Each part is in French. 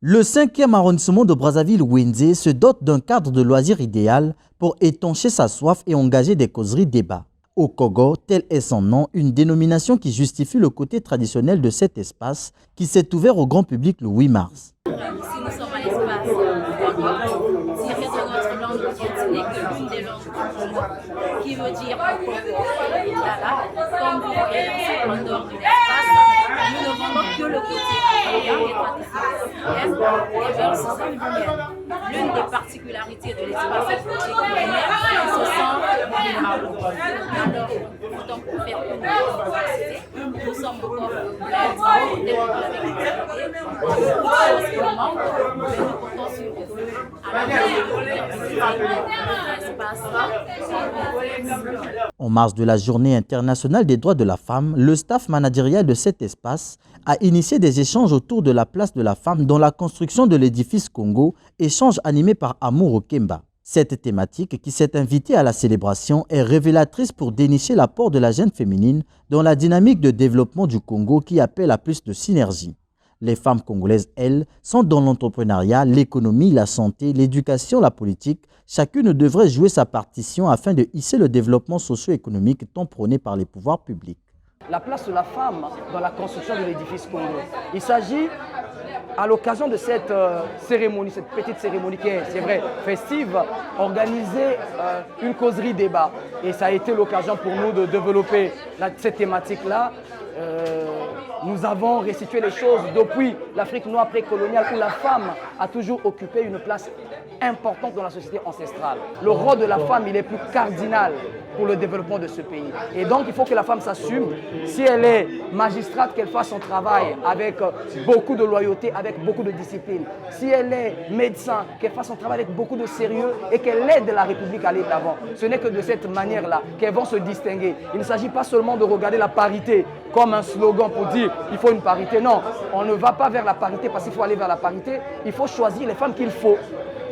Le 5e arrondissement de Brazzaville-Wenze se dote d'un cadre de loisirs idéal pour étancher sa soif et engager des causeries débats. Okogo, tel est son nom, une dénomination qui justifie le côté traditionnel de cet espace qui s'est ouvert au grand public le 8 mars. Si nous sommes à l'espace Okogo, tiré de notre langue guindinéque, l'une des langues du Congo, qui veut dire Okogo. Voilà, comme vous voyez dans ce splendeur de l'espace, nous ne vendons que le côté africain, les traditions africaines, les mœurs africaines. L'une des particularités de l'espace aquatique ce sont les maraudes. Alors, donc, pour faire une université, nous sommes encore complètes, tel que vous l'avez expliqué. Nous comptons sur vous. En marge de la Journée internationale des droits de la femme, le staff managérial de cet espace a initié des échanges autour de la place de la femme dans la construction de l'édifice Congo, échanges animés par Amour Okemba. Cette thématique, qui s'est invitée à la célébration, est révélatrice pour dénicher l'apport de la jeune féminine dans la dynamique de développement du Congo qui appelle à plus de synergie. Les femmes congolaises, elles, sont dans l'entrepreneuriat, l'économie, la santé, l'éducation, la politique. Chacune devrait jouer sa partition afin de hisser le développement socio-économique tant prôné par les pouvoirs publics. La place de la femme dans la construction de l'édifice Congo. Il s'agit, à l'occasion de cette cérémonie, cette petite cérémonie qui est, c'est vrai, festive, organiser une causerie débat. Et ça a été l'occasion pour nous de développer cette thématique-là. Nous avons restitué les choses depuis l'Afrique noire précoloniale où la femme a toujours occupé une place importante dans la société ancestrale. Le rôle de la femme, il est plus cardinal pour le développement de ce pays. Et donc, il faut que la femme s'assume. Si elle est magistrate, qu'elle fasse son travail avec beaucoup de loyauté, avec beaucoup de discipline. Si elle est médecin, qu'elle fasse son travail avec beaucoup de sérieux et qu'elle aide la République à aller de l'avant. Ce n'est que de cette manière-là qu'elles vont se distinguer. Il ne s'agit pas seulement de regarder la parité comme un slogan pour dire il faut une parité. Non, on ne va pas vers la parité parce qu'il faut aller vers la parité. Il faut choisir les femmes qu'il faut.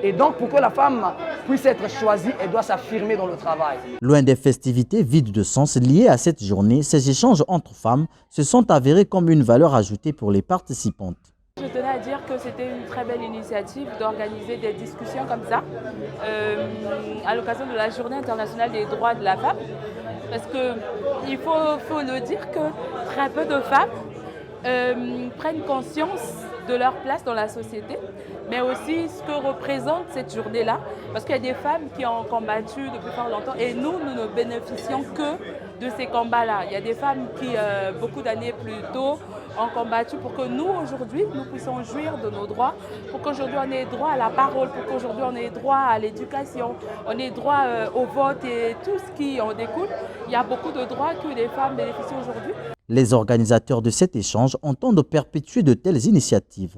Et donc, pour que la femme puisse être choisie, elle doit s'affirmer dans le travail. Loin des festivités vides de sens liées à cette journée, ces échanges entre femmes se sont avérés comme une valeur ajoutée pour les participantes. Je tenais à dire que c'était une très belle initiative d'organiser des discussions comme ça à l'occasion de la Journée internationale des droits de la femme. Parce qu'il faut le dire que très peu de femmes prennent conscience de leur place dans la société, mais aussi ce que représente cette journée-là, parce qu'il y a des femmes qui ont combattu depuis fort longtemps et nous ne bénéficions que de ces combats-là. Il y a des femmes qui, beaucoup d'années plus tôt, ont combattu pour que nous, aujourd'hui, nous puissions jouir de nos droits, pour qu'aujourd'hui on ait droit à la parole, pour qu'aujourd'hui on ait droit à l'éducation, on ait droit au vote et tout ce qui en découle. Il y a beaucoup de droits que les femmes bénéficient aujourd'hui. Les organisateurs de cet échange entendent perpétuer de telles initiatives.